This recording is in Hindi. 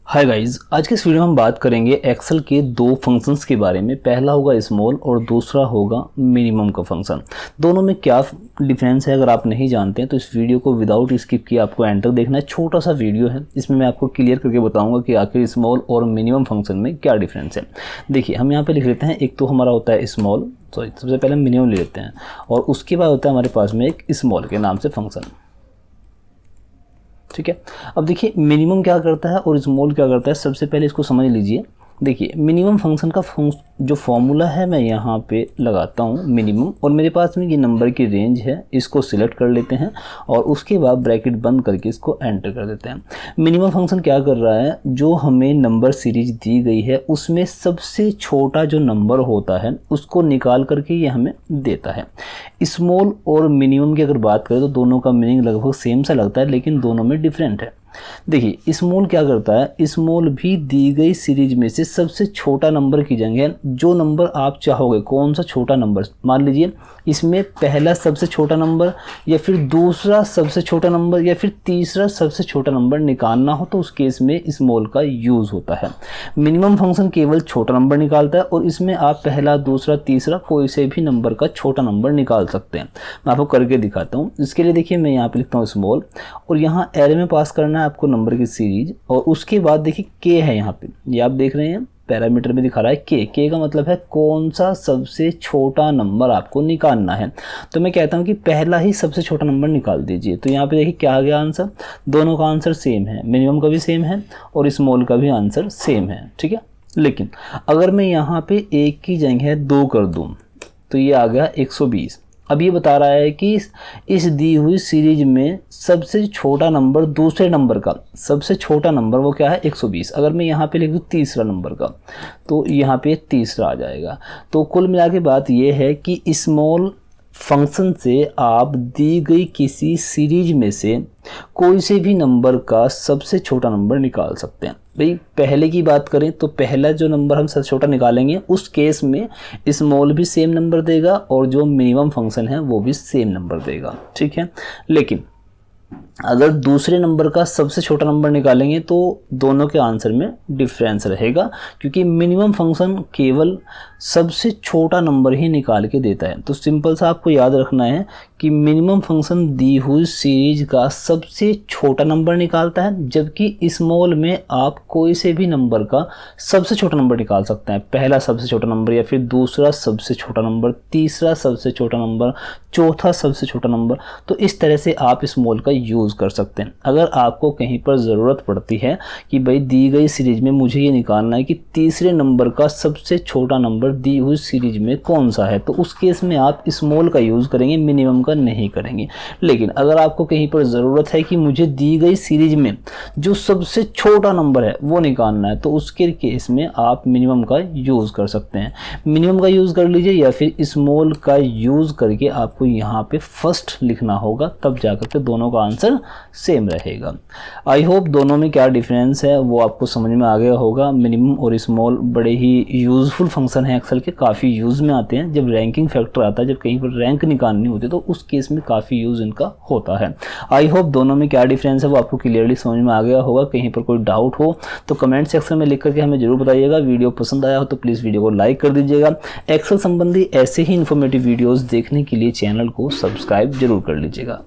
हाय गाइस, आज के इस वीडियो में हम बात करेंगे एक्सेल के दो फंक्शंस के बारे में। पहला होगा स्मॉल और दूसरा होगा मिनिमम का फंक्शन। दोनों में क्या डिफरेंस है अगर आप नहीं जानते हैं तो इस वीडियो को विदाउट स्किप किए आपको एंड तक देखना है। छोटा सा वीडियो है, इसमें मैं आपको क्लियर करके बताऊंगा कि आखिर स्मॉल और मिनिमम फंक्शन में क्या डिफरेंस है। देखिए, हम यहाँ पर लिख लेते हैं, एक तो हमारा होता है स्मॉल, सबसे पहले मिनिमम ले लेते हैं और उसके बाद होता है हमारे पास में एक स्मॉल के नाम से फंक्शन। ठीक है, अब देखिए मिनिमम क्या करता है और स्मॉल क्या करता है, सबसे पहले इसको समझ लीजिए। देखिए, मिनिमम फंक्शन का जो फॉर्मूला है मैं यहाँ पे लगाता हूँ मिनिमम, और मेरे पास में ये नंबर की रेंज है, इसको सिलेक्ट कर लेते हैं और उसके बाद ब्रैकेट बंद करके इसको एंटर कर देते हैं। मिनिमम फंक्शन क्या कर रहा है, जो हमें नंबर सीरीज दी गई है उसमें सबसे छोटा जो नंबर होता है उसको निकाल करके ये हमें देता है। स्मॉल और मिनिमम की अगर बात करें तो दोनों का मीनिंग लगभग सेम सा लगता है, लेकिन दोनों में डिफरेंट है। देखिए, स्मॉल क्या करता है, स्मॉल भी दी गई सीरीज में से सबसे छोटा नंबर की जगह जो नंबर आप चाहोगे, कौन सा छोटा नंबर, मान लीजिए इसमें पहला सबसे छोटा नंबर या फिर दूसरा सबसे छोटा नंबर या फिर तीसरा सबसे छोटा नंबर निकालना हो तो उस केस में स्मॉल का यूज़ होता है। मिनिमम फंक्शन केवल छोटा नंबर निकालता है और इसमें आप पहला, दूसरा, तीसरा कोई से भी नंबर का छोटा नंबर निकाल सकते हैं। मैं आपको करके दिखाता हूँ। इसके लिए देखिए, मैं यहाँ पे लिखता हूँ स्मॉल और यहाँ एरे में पास करना है आपको नंबर की सीरीज, और उसके बाद देखिए के है, यहाँ पे ये आप देख रहे हैं पैरामीटर में दिखा रहा है के का मतलब है कौन सा सबसे छोटा नंबर आपको निकालना है। तो मैं कहता हूं कि पहला ही सबसे छोटा नंबर निकाल दीजिए। तो यहाँ पे देखिए क्या आ गया आंसर, दोनों का आंसर सेम है, मिनिमम का भी सेम है और स्मॉल का भी आंसर सेम है। ठीक है, लेकिन अगर मैं यहाँ पे एक की जगह 2 कर दूं तो ये आ गया 120। अब ये बता रहा है कि इस दी हुई सीरीज में सबसे छोटा नंबर, दूसरे नंबर का सबसे छोटा नंबर वो क्या है, 120। अगर मैं यहाँ पे लिख दूँ तीसरा नंबर का तो यहाँ पे तीसरा आ जाएगा। तो कुल मिला के बात ये है कि स्मॉल फंक्शन से आप दी गई किसी सीरीज में से कोई से भी नंबर का सबसे छोटा नंबर निकाल सकते हैं। भाई पहले की बात करें तो पहला जो नंबर हम सबसे छोटा निकालेंगे उस केस में स्मॉल भी सेम नंबर देगा और जो मिनिमम फंक्शन है वो भी सेम नंबर देगा। ठीक है, लेकिन अगर दूसरे नंबर का सबसे छोटा नंबर निकालेंगे तो दोनों के आंसर में डिफरेंस रहेगा, क्योंकि मिनिमम फंक्शन केवल सबसे छोटा नंबर ही निकाल के देता है। तो सिंपल सा आपको याद रखना है कि मिनिमम फंक्शन दी हुई सीरीज का सबसे छोटा नंबर निकालता है, जबकि स्मॉल में आप कोई से भी नंबर का सबसे छोटा नंबर निकाल सकते हैं। पहला सबसे छोटा नंबर या फिर दूसरा सबसे छोटा नंबर, तीसरा सबसे छोटा नंबर, चौथा सबसे छोटा नंबर। तो इस तरह से आप स्मॉल का यूज़ कर सकते हैं। अगर आपको कहीं पर ज़रूरत पड़ती है कि भाई दी गई सीरीज में मुझे ये निकालना है कि तीसरे नंबर का सबसे छोटा नंबर दी हुई सीरीज में कौन सा है, तो उस केस में आप स्मॉल का यूज़ करेंगे, मिनिमम का नहीं करेंगे। लेकिन अगर आपको कहीं पर ज़रूरत है कि मुझे दी गई सीरीज में जो सबसे छोटा नंबर है वो निकालना है, तो उसके केस में आप मिनिमम का यूज़ कर सकते हैं। मिनिमम का यूज़ कर लीजिए या फिर स्मॉल का यूज़ करके आपको यहाँ पे फर्स्ट लिखना होगा, तब जाकर के दोनों का आंसर सेम रहेगा। आई होप दोनों में क्या डिफरेंस है वो आपको समझ में आ गया होगा। मिनिमम और स्मॉल बड़े ही यूज़फुल फंक्शन है, एक्सेल के काफ़ी यूज़ में आते हैं। जब रैंकिंग फैक्टर आता है, जब कहीं पर रैंक निकालनी होती है तो उस केस में काफ़ी यूज़ इनका होता है। आई होप दोनों में क्या डिफरेंस है वो आपको क्लियरली समझ में आ गया होगा। कहीं पर कोई डाउट हो तो कमेंट सेक्शन में लिख करके हमें जरूर बताइएगा। वीडियो पसंद आया हो तो प्लीज़ वीडियो को लाइक कर दीजिएगा। एक्सेल संबंधी ऐसे ही इन्फॉर्मेटिव वीडियोज़ देखने के लिए चैनल को सब्सक्राइब जरूर कर लीजिएगा।